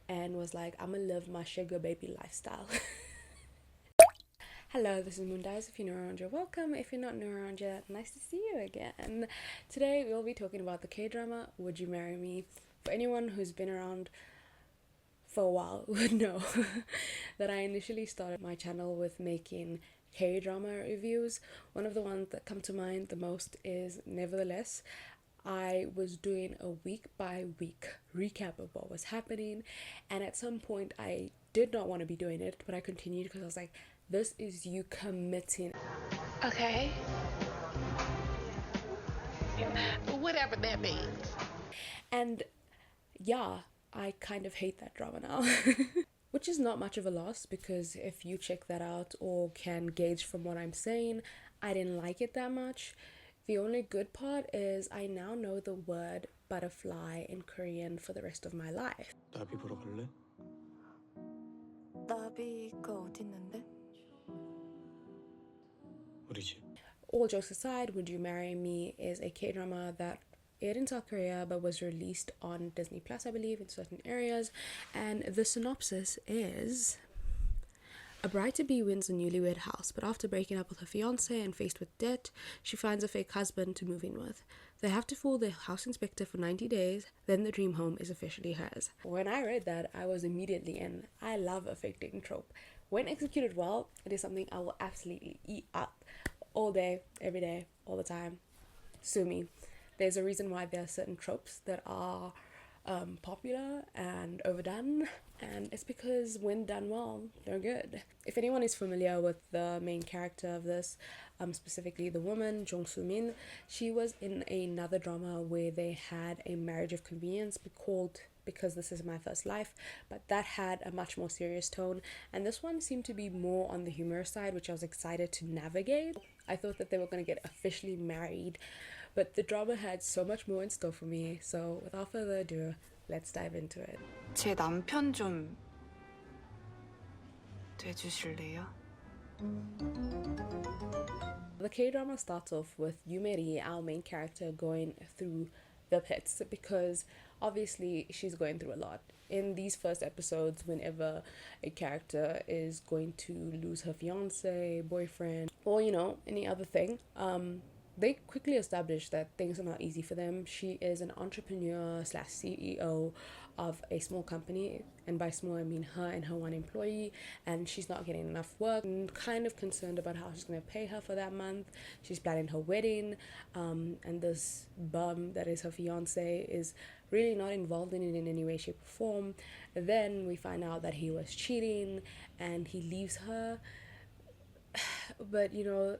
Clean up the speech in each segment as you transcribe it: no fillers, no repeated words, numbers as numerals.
and was like, I'm gonna live my sugar baby lifestyle. Hello, this is Moondice. If you're new around, you're welcome. If you're not new around yet, nice to see you again. Today we'll be talking about the K-drama Would You Marry Me? For anyone who's been around for a while would know that I initially started my channel with making K-drama reviews. One of the ones that come to mind the most is Nevertheless. I was doing a week by week recap of what was happening, and at some point I did not want to be doing it, but I continued because I was like, this is you committing. Okay. Whatever that means. And yeah, I kind of hate that drama now. Which is not much of a loss, because if you check that out or can gauge from what I'm saying, I didn't like it that much. The only good part is I now know the word butterfly in Korean for the rest of my life. 나비 보러 갈래? 나비가 어딨는데? 우리 집. All jokes aside, Would You Marry Me is a K-drama that aired in South Korea but was released on Disney Plus, I believe, in certain areas. And the synopsis is: a bride-to-be wins a newlywed house, but after breaking up with her fiancé and faced with debt, she finds a fake husband to move in with. They have to fool the house inspector for 90 days, then the dream home is officially hers. When I read that, I was immediately in. I love a fake dating trope. When executed well, it is something I will absolutely eat up all day, every day, all the time. Sue me. There's a reason why there are certain tropes that are popular and overdone, and it's because when done well, they're good. If anyone is familiar with the main character of this, specifically the woman, Jong Soo-min, she was in another drama where they had a marriage of convenience called Because This Is My First Life, but that had a much more serious tone, and this one seemed to be more on the humorous side, which I was excited to navigate. I thought that they were going to get officially married, but the drama had so much more in store for me, so without further ado, let's dive into it. 제 남편 좀 돼주실래요? The K-drama starts off with Yumeri, our main character, going through the pits because obviously she's going through a lot. In these first episodes, whenever a character is going to lose her fiance, boyfriend, or any other thing, they quickly establish that things are not easy for them. She is an entrepreneur slash CEO of a small company, and by small I mean her and her one employee, and she's not getting enough work and kind of concerned about how she's going to pay her for that month. She's planning her wedding, and this bum that is her fiance is really not involved in it in any way, shape, or form. Then we find out that he was cheating and he leaves her, but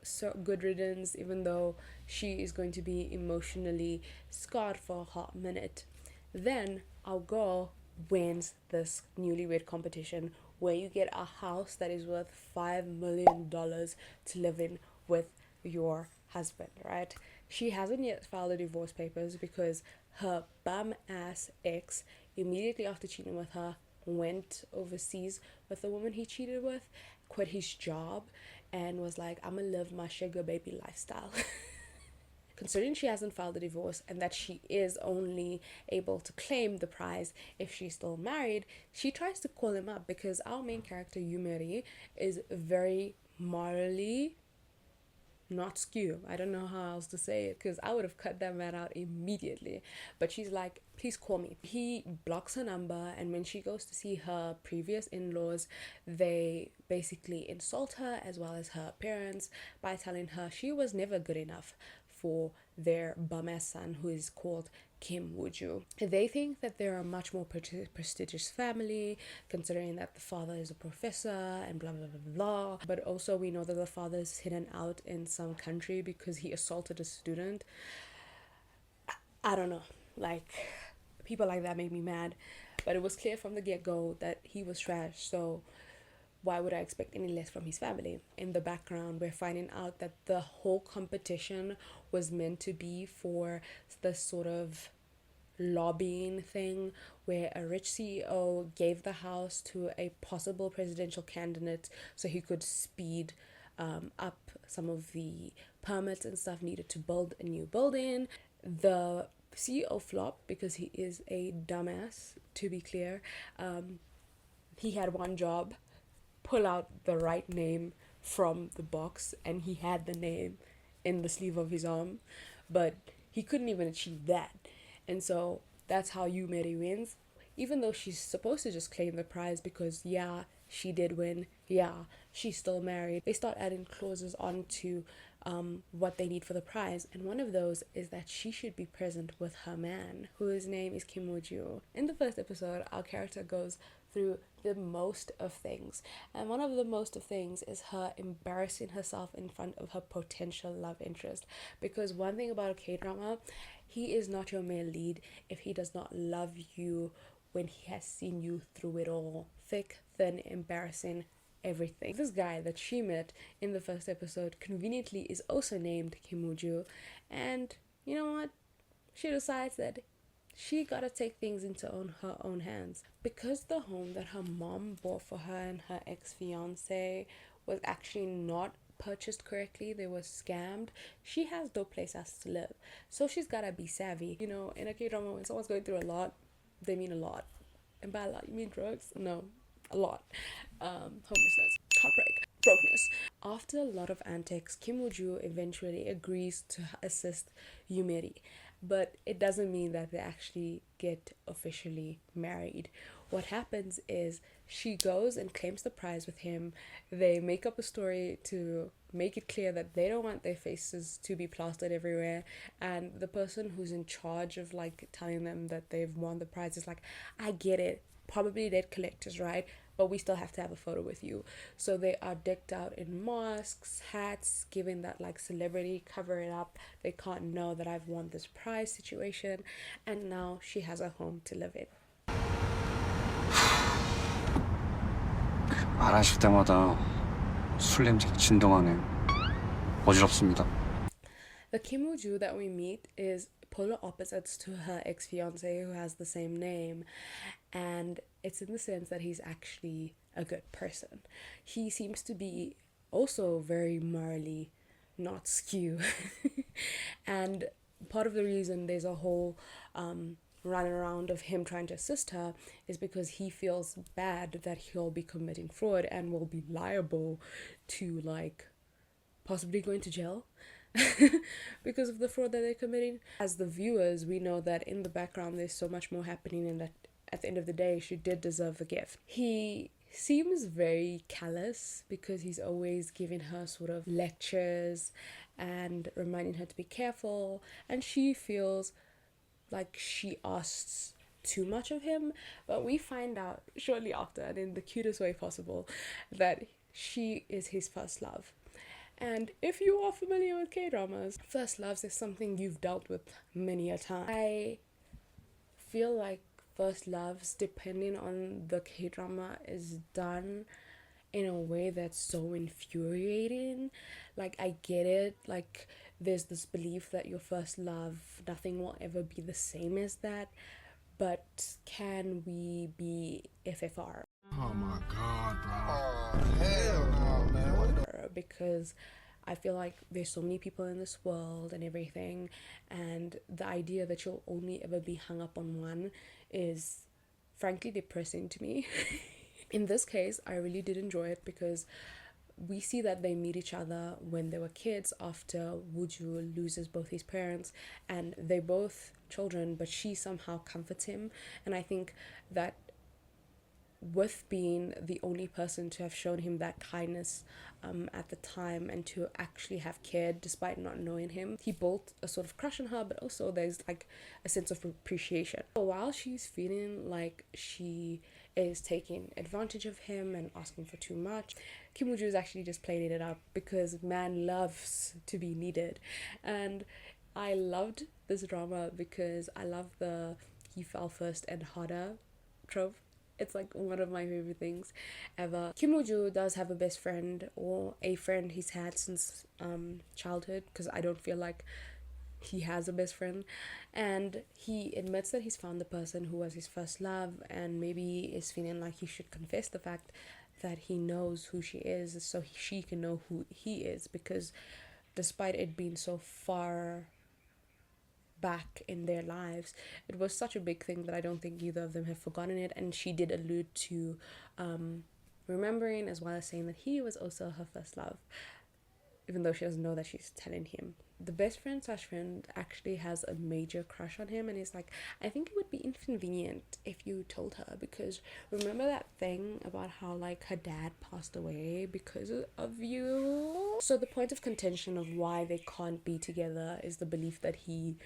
so good riddance, even though she is going to be emotionally scarred for a hot minute. Then our girl wins this newlywed competition where you get a house that is worth $5 million to live in with your husband, right? She hasn't yet filed the divorce papers because her bum ass ex, immediately after cheating with her, went overseas with the woman he cheated with, quit his job, and was like, I'm gonna live my sugar baby lifestyle. Considering she hasn't filed a divorce and that she is only able to claim the prize if she's still married, she tries to call him up because our main character, Yumeri, is very morally not skew. I don't know how else to say it, because I would have cut that man out immediately. But she's like, please call me. He blocks her number, and when she goes to see her previous in-laws, they basically insult her as well as her parents by telling her she was never good enough for their bum-ass son, who is called Kim Woo-ju. They think that they're a much more prestigious family, considering that the father is a professor and blah blah blah blah. But also we know that the father is hidden out in some country because he assaulted a student. I don't know, like, people like that make me mad. But it was clear from the get-go that he was trash, so why would I expect any less from his family? In the background, we're finding out that the whole competition was meant to be for this sort of lobbying thing where a rich CEO gave the house to a possible presidential candidate so he could speed up some of the permits and stuff needed to build a new building. The CEO flop because he is a dumbass, to be clear. He had one job: pull out the right name from the box, and he had the name in the sleeve of his arm, but he couldn't even achieve that. And so that's how Yu Meri wins, even though she's supposed to just claim the prize because, yeah, she did win, yeah, she's still married. They start adding clauses onto what they need for the prize, and one of those is that she should be present with her man, whose name is Kim Woo-joo. In the first episode, our character goes through the most of things, and one of the most of things is her embarrassing herself in front of her potential love interest. Because one thing about a K-drama, he is not your male lead if he does not love you when he has seen you through it all, thick, thin, embarrassing, everything. This guy that she met in the first episode conveniently is also named Kim Woo-joo, and you know what? She decides that she gotta take things into her own hands. Because the home that her mom bought for her and her ex-fiance was actually not purchased correctly, they were scammed, she has no place else to live. So she's gotta be savvy. You know, in a K-drama, when someone's going through a lot, they mean a lot. And by a lot, you mean drugs? No, a lot. Homelessness, heartbreak, brokenness. After a lot of antics, Kim Woo-joo eventually agrees to assist Yu Meri, but it doesn't mean that they actually get officially married. What happens is she goes and claims the prize with him. They make up a story to make it clear that they don't want their faces to be plastered everywhere, and the person who's in charge of like telling them that they've won the prize is like, I get it, probably debt collectors, right? But we still have to have a photo with you. So they are decked out in masks, hats, giving that like celebrity, cover it up. They can't know that I've won this prize situation. And now she has a home to live in. 말하실 때마다 술 냄새가 진동하네. 어지럽습니다. The Kim Woo-joo that we meet is polar opposites to her ex-fiance who has the same name, and it's in the sense that he's actually a good person. He seems to be also very morally not skew. And part of the reason there's a whole run around of him trying to assist her is because he feels bad that he'll be committing fraud and will be liable to like possibly going to jail because of the fraud that they're committing. As the viewers, we know that in the background there's so much more happening, and that at the end of the day she did deserve the gift. He seems very callous because he's always giving her sort of lectures and reminding her to be careful, and she feels like she asks too much of him. But we find out shortly after, and in the cutest way possible, that she is his first love. And if you are familiar with K-dramas, first loves is something you've dealt with many a time. I feel like first loves, depending on the K-drama, is done in a way that's so infuriating. Like, I get it, like there's this belief that your first love, nothing will ever be the same as that, but can we be FFR? Oh my god, bro. Oh, hell no, man. Because I feel like there's so many people in this world and everything, and the idea that you'll only ever be hung up on one is frankly depressing to me. In this case, I really did enjoy it because we see that they meet each other when they were kids after Woo-joo loses both his parents, and they're both children, but she somehow comforts him. And I think that with being the only person to have shown him that kindness at the time, and to actually have cared despite not knowing him, he built a sort of crush on her, but also there's like a sense of appreciation. So while she's feeling like she is taking advantage of him and asking for too much, Kim Woo-joo is actually just playing it up because man loves to be needed. And I loved this drama because I love the he fell first and harder trope. It's like one of my favorite things ever. Kim Woo-joo does have a best friend, or a friend he's had since childhood, because I don't feel like he has a best friend, and he admits that he's found the person who was his first love, and maybe is feeling like he should confess the fact that he knows who she is so she can know who he is, because despite it being so far back in their lives. It was such a big thing that I don't think either of them have forgotten it, and she did allude to remembering, as well as saying that he was also her first love, even though she doesn't know that she's telling him. The best friend slash friend actually has a major crush on him, and he's like, I think it would be inconvenient if you told her, because remember that thing about how like her dad passed away because of you? So the point of contention of why they can't be together is the belief that he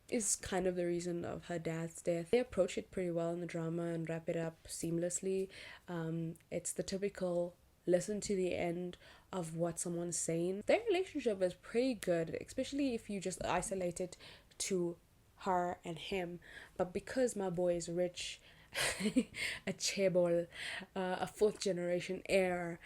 is kind of the reason of her dad's death. They approach it pretty well in the drama and wrap it up seamlessly. It's the typical listen to the end of what someone's saying. Their relationship is pretty good, especially if you just isolate it to her and him. But because my boy is rich, a chaebol, a fourth generation heir,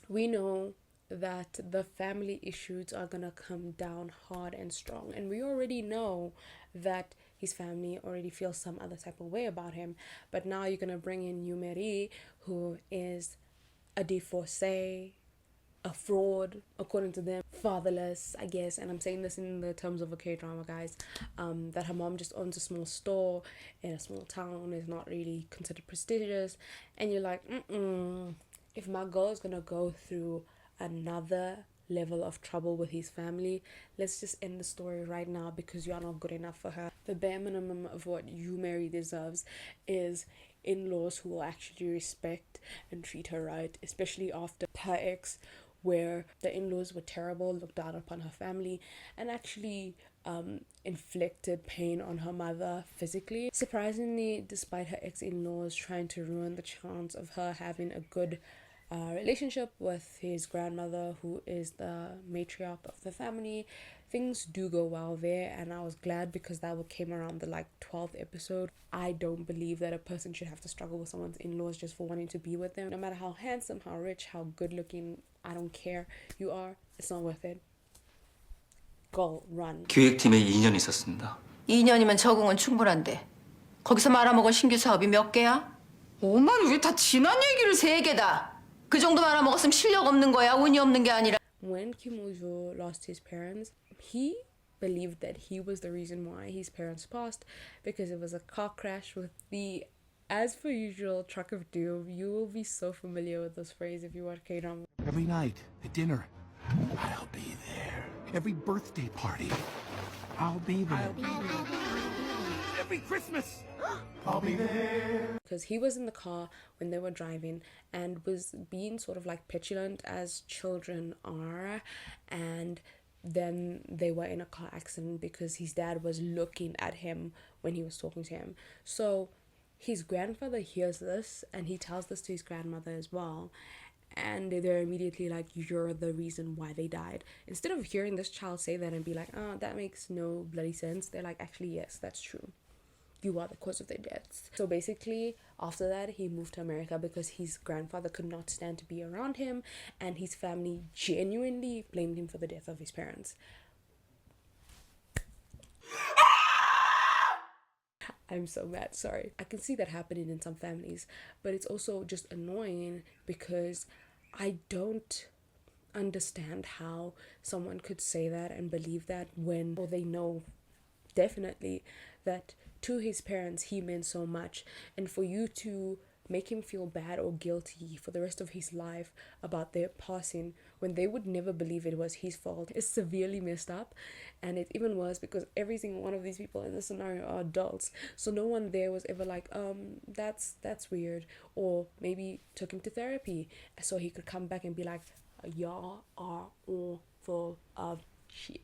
we know that the family issues are gonna come down hard and strong, and we already know that his family already feels some other type of way about him. But now you're gonna bring in Yumeri, who is a divorcee, a fraud, according to them, fatherless, I guess, and I'm saying this in the terms of a K-drama, guys, that her mom just owns a small store in a small town, is not really considered prestigious, and you're like, if my girl is gonna go through another level of trouble with his family, let's just end the story right now, because you're not good enough for her. The bare minimum of what Yumeri deserves is in-laws who will actually respect and treat her right, especially after her ex, where the in-laws were terrible, looked down upon her family, and actually inflicted pain on her mother physically. Surprisingly, despite her ex-in-laws trying to ruin the chance of her having a good relationship with his grandmother, who is the matriarch of the family, things do go well there, and I was glad because that came around the 12th episode. I don't believe that a person should have to struggle with someone's in-laws just for wanting to be with them. No matter how handsome, how rich, how good looking, I don't care you are, it's not worth it. Go, run. 기획팀에 2년 있었습니다. 2년이면 적응은 충분한데 거기서 말아먹은 신규 사업이 몇 개야? 오만 우리 다 지난 얘기를 3개다. 그 정도 말아먹었으면 실력 없는 거야, 운이 없는 게 아니라. When Kim Woo-jo lost his parents, he believed that he was the reason why his parents passed, because it was a car crash with the, as per usual, truck of doom. You will be so familiar with this phrase if you watch K-drama. Every night at dinner, I'll be there. Every birthday party, I'll be there. Every Christmas, I'll be there. Because he was in the car when they were driving and was being sort of petulant as children are, and then they were in a car accident because his dad was looking at him when he was talking to him. So his grandfather hears this and he tells this to his grandmother as well, and they're immediately like, you're the reason why they died. Instead of hearing this child say that and be like, oh, that makes no bloody sense, they're like, actually yes, that's true, you are the cause of their deaths. So basically after that he moved to America because his grandfather could not stand to be around him, and his family genuinely blamed him for the death of his parents. I'm so mad, sorry. I can see that happening in some families, but it's also just annoying because I don't understand how someone could say that and believe that when, or they know definitely that to his parents he meant so much, and for you to make him feel bad or guilty for the rest of his life about their passing when they would never believe it was his fault is severely messed up. And it's even worse because every single one of these people in this scenario are adults, so no one there was ever like, that's weird, or maybe took him to therapy so he could come back and be like, y'all are all full of shit.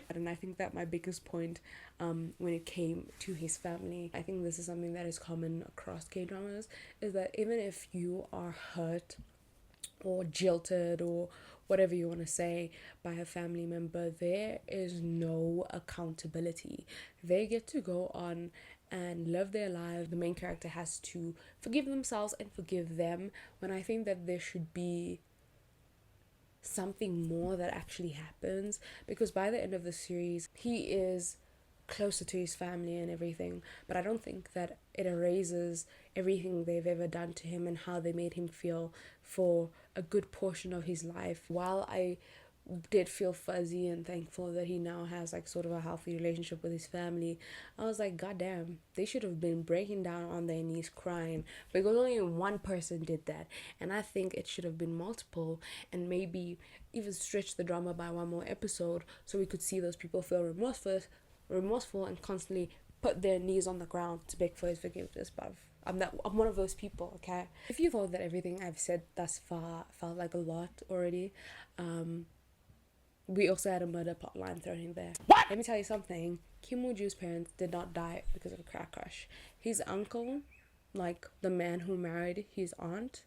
And I think that my biggest point when it came to his family, I think this is something that is common across K-dramas, is that even if you are hurt or jilted or whatever you want to say by a family member, there is no accountability. They get to go on and live their lives. The main character has to forgive themselves and forgive them, when I think that there should be something more that actually happens, because by the end of the series he is closer to his family and everything, but I don't think that it erases everything they've ever done to him and how they made him feel for a good portion of his life. While I did feel fuzzy and thankful that he now has like sort of a healthy relationship with his family. I was like, God damn, they should have been breaking down on their knees crying, because only one person did that. And I think it should have been multiple, and maybe even stretch the drama by one more episode so we could see those people feel remorseful and constantly put their knees on the ground to beg for his forgiveness. But I'm one of those people, okay? If you thought that everything I've said thus far felt like a lot already, we also had a murder plotline thrown in there. What? Let me tell you something. Kim Woo-ju's parents did not die because of a car crash. His uncle, like the man who married his aunt,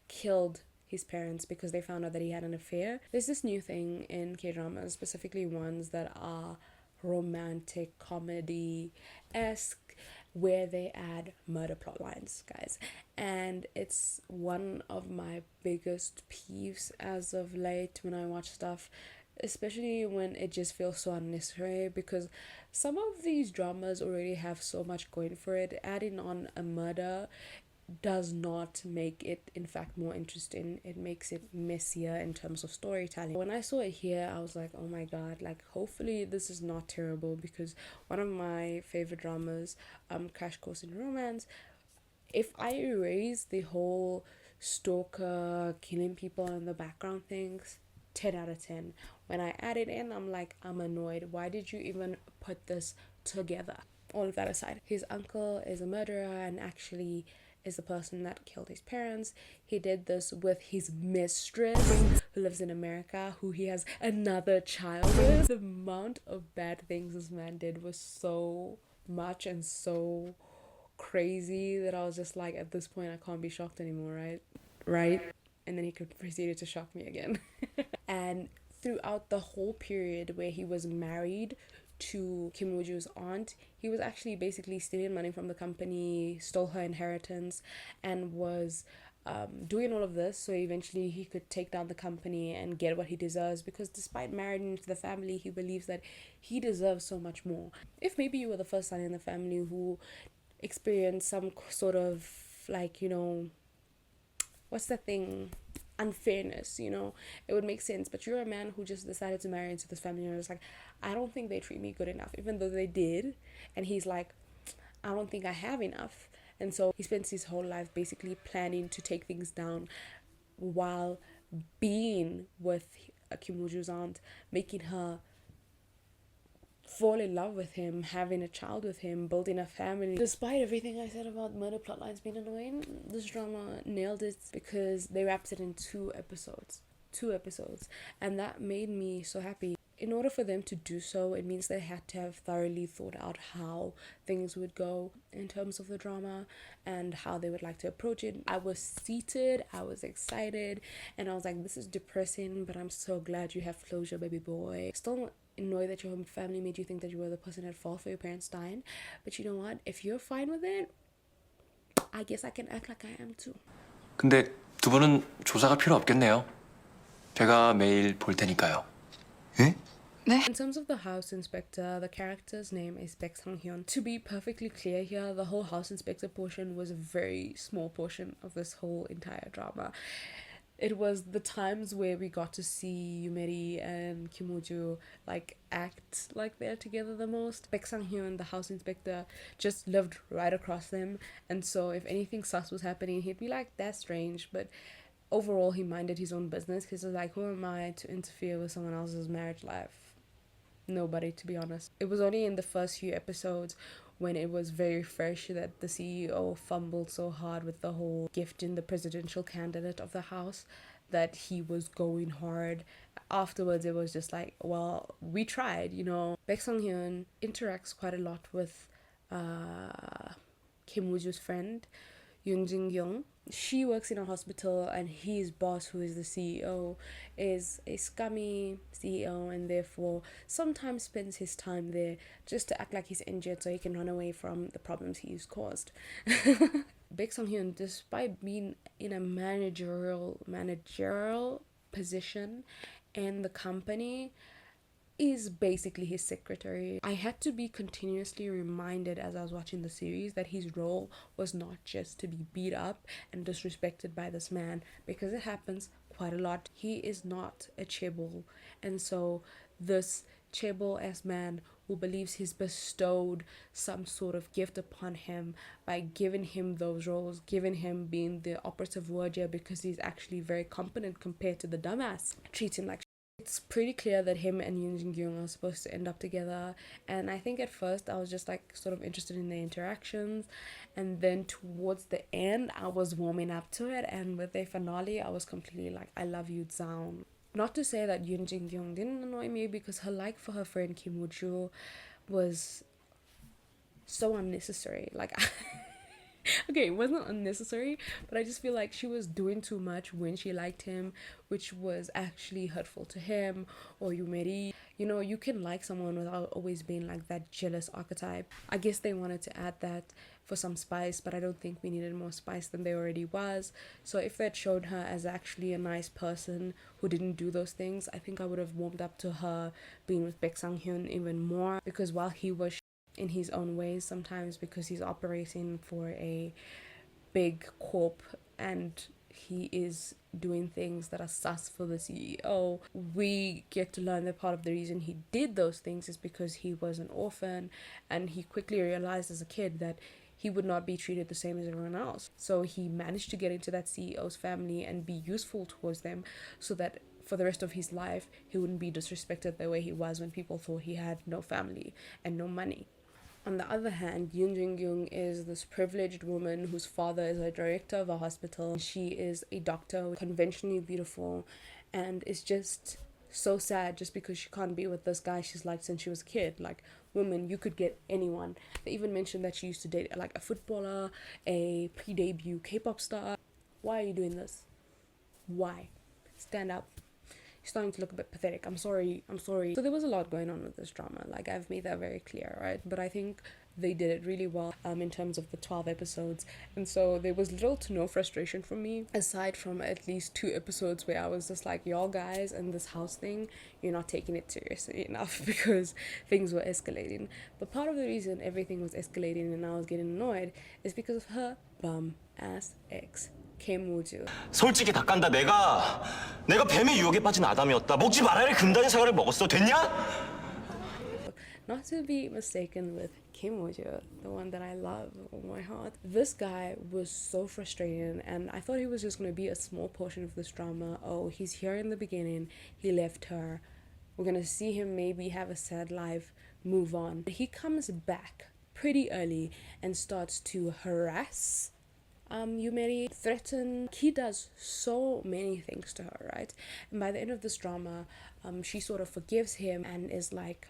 killed his parents because they found out that he had an affair. There's this new thing in K-dramas, specifically ones that are romantic comedy-esque, where they add murder plot lines, guys, and it's one of my biggest peeves as of late when I watch stuff, especially when it just feels so unnecessary, because some of these dramas already have so much going for it. Adding on a murder does not make it in fact more interesting. It makes it messier in terms of storytelling. When I saw it here, I was like, oh my god, like hopefully this is not terrible, because one of my favorite dramas, Crash Course in Romance, if I erase the whole stalker killing people in the background things, 10 out of 10. When I add it in, I'm like, I'm annoyed. Why did you even put this together? All of that aside, his uncle is a murderer and actually is the person that killed his parents. He did this with his mistress who lives in America, who he has another child with. The amount of bad things this man did was so much and so crazy that I was just like, at this point I can't be shocked anymore, right? And then he proceeded to shock me again. And throughout the whole period where he was married to Kim Woo-ju's aunt, he was actually basically stealing money from the company, stole her inheritance, and was doing all of this so eventually he could take down the company and get what he deserves, because despite marrying into the family, he believes that he deserves so much more. If maybe you were the first son in the family who experienced some sort of, like, you know, what's the thing, unfairness, you know, it would make sense. But you're a man who just decided to marry into this family, and you're just like, I don't think they treat me good enough, even though they did. And he's like, I don't think I have enough. And so he spends his whole life basically planning to take things down while being with Kim Woo-ju's aunt, making her fall in love with him, having a child with him, building a family. Despite everything I said about murder plotlines being annoying, this drama nailed it because they wrapped it in 2 episodes, and that made me so happy. In order for them to do so, it means they had to have thoroughly thought out how things would go in terms of the drama and how they would like to approach it. I was seated, I was excited, and I was like, this is depressing, but I'm so glad you have closure, baby boy. Still annoyed that your family made you think that you were the person at fault for your parents dying, but you know what? If you're fine with it, I guess I can act like I am too. 근데 두 분은 조사가 필요 없겠네요. 제가 매일 볼 테니까요. 예? In terms of the house inspector, the character's name is Baek Sang-hyun. To be perfectly clear here, the whole house inspector portion was a very small portion of this whole entire drama. It was the times where we got to see Yoonmi and Kim Woo-ju like act like they're together the most. Baek Sang-hyun, the house inspector, just lived right across them, and so if anything sus was happening, he'd be like, that's strange, but overall he minded his own business, because he's like, who am I to interfere with someone else's marriage life? Nobody, to be honest. It was only in the first few episodes, when it was very fresh, that the CEO fumbled so hard with the whole gifting the presidential candidate of the house, that he was going hard. Afterwards, it was just like, well, we tried, you know. Baek Sang-hyun interacts quite a lot with Kim Woo-ju's friend, Yoon Jin-kyung. She works in a hospital, and his boss, who is the CEO, is a scummy CEO, and therefore sometimes spends his time there just to act like he's injured so he can run away from the problems he's caused. Baek Sang-hyun, despite being in a managerial position in the company, is basically his secretary. I had to be continuously reminded as I was watching the series that his role was not just to be beat up and disrespected by this man, because it happens quite a lot. He is not a chaebol, and so this chaebol-ass man who believes he's bestowed some sort of gift upon him by giving him those roles, giving him being the operative word here because he's actually very competent compared to the dumbass, treats him like shit. It's pretty clear that him and Yoon Jin Kyung are supposed to end up together, and I think at first I was just like sort of interested in their interactions, and then towards the end I was warming up to it, and with their finale I was completely like, I love you, Zaun. Not to say that Yoon Jin Kyung didn't annoy me, because her like for her friend Kim Woo-joo was so unnecessary. Like, okay, it wasn't unnecessary, but I just feel like she was doing too much when she liked him, which was actually hurtful to him or Yumeri. You know, you can like someone without always being like that jealous archetype. I guess they wanted to add that for some spice, but I don't think we needed more spice than there already was. So if that showed her as actually a nice person who didn't do those things, I think I would have warmed up to her being with Baek Sang-hyun even more, because while he was in his own ways sometimes, because he's operating for a big corp and he is doing things that are sus for the CEO, we get to learn that part of the reason he did those things is because he was an orphan, and he quickly realized as a kid that he would not be treated the same as everyone else. So he managed to get into that CEO's family and be useful towards them, so that for the rest of his life he wouldn't be disrespected the way he was when people thought he had no family and no money. On the other hand, Yoon Jin Kyung is this privileged woman whose father is a director of a hospital. She is a doctor, conventionally beautiful, and it's just so sad just because she can't be with this guy she's liked since she was a kid. Like, women, you could get anyone. They even mentioned that she used to date like a footballer, a pre-debut K-pop star. Why are you doing this? Why? Stand up. You're starting to look a bit pathetic. I'm sorry. So there was a lot going on with this drama. Like, I've made that very clear, right? But I think they did it really well in terms of the 12 episodes. And so there was little to no frustration from me, aside from at least 2 episodes where I was just like, y'all guys and this house thing, you're not taking it seriously enough, because things were escalating. But part of the reason everything was escalating and I was getting annoyed is because of her bum ass ex, Kim Woo-joo. 솔직히 다 깐다. 내가 뱀의 유혹에 빠진 아담이었다. 먹지 말아야 할 금단의 사과를 먹었어. 됐냐? Not to be mistaken with Kim Woo-joo, the one that I love with my heart. This guy was so frustrating, and I thought he was just going to be a small portion of this drama. Oh, he's here in the beginning, he left her, we're going to see him maybe have a sad life, move on. He comes back pretty early and starts to harass Yumeri, threaten. He does so many things to her, right? And by the end of this drama, she sort of forgives him and is like,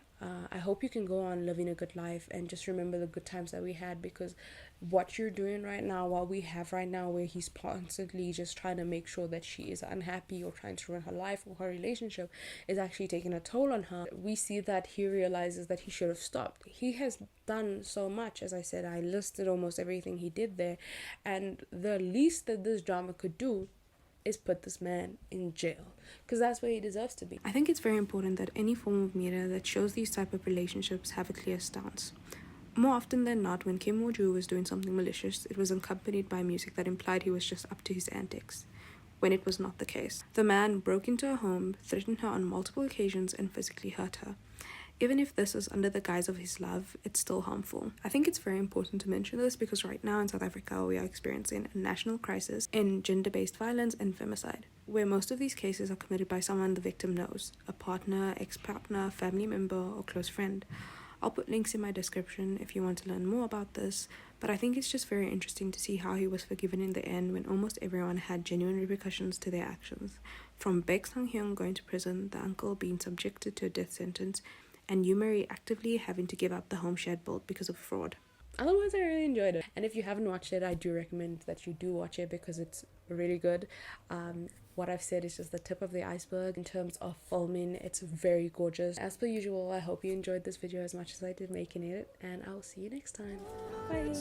I hope you can go on living a good life and just remember the good times that we had, because what you're doing right now, what we have right now, where he's constantly just trying to make sure that she is unhappy or trying to ruin her life or her relationship, is actually taking a toll on her. We see that he realizes that he should have stopped. He has done so much. As I said, I listed almost everything he did there, and the least that this drama could do is put this man in jail, because that's where he deserves to be. I think it's very important that any form of media that shows these type of relationships have a clear stance. More often than not, when Kim Woo-joo was doing something malicious, it was accompanied by music that implied he was just up to his antics, when it was not the case. The man broke into her home, threatened her on multiple occasions, and physically hurt her. Even if this is under the guise of his love, it's still harmful. I think it's very important to mention this because right now in South Africa we are experiencing a national crisis in gender-based violence and femicide, where most of these cases are committed by someone the victim knows, a partner, ex-partner, family member, or close friend. I'll put links in my description if you want to learn more about this, but I think it's just very interesting to see how he was forgiven in the end when almost everyone had genuine repercussions to their actions. From Baek Sang-hyun going to prison, the uncle being subjected to a death sentence, and Yumeri actively having to give up the home she had built because of fraud. Otherwise, I really enjoyed it. And if you haven't watched it, I do recommend that you do watch it because it's really good. What I've said is just the tip of the iceberg. In terms of filming, it's very gorgeous. As per usual, I hope you enjoyed this video as much as I did making it, and I'll see you next time. Bye!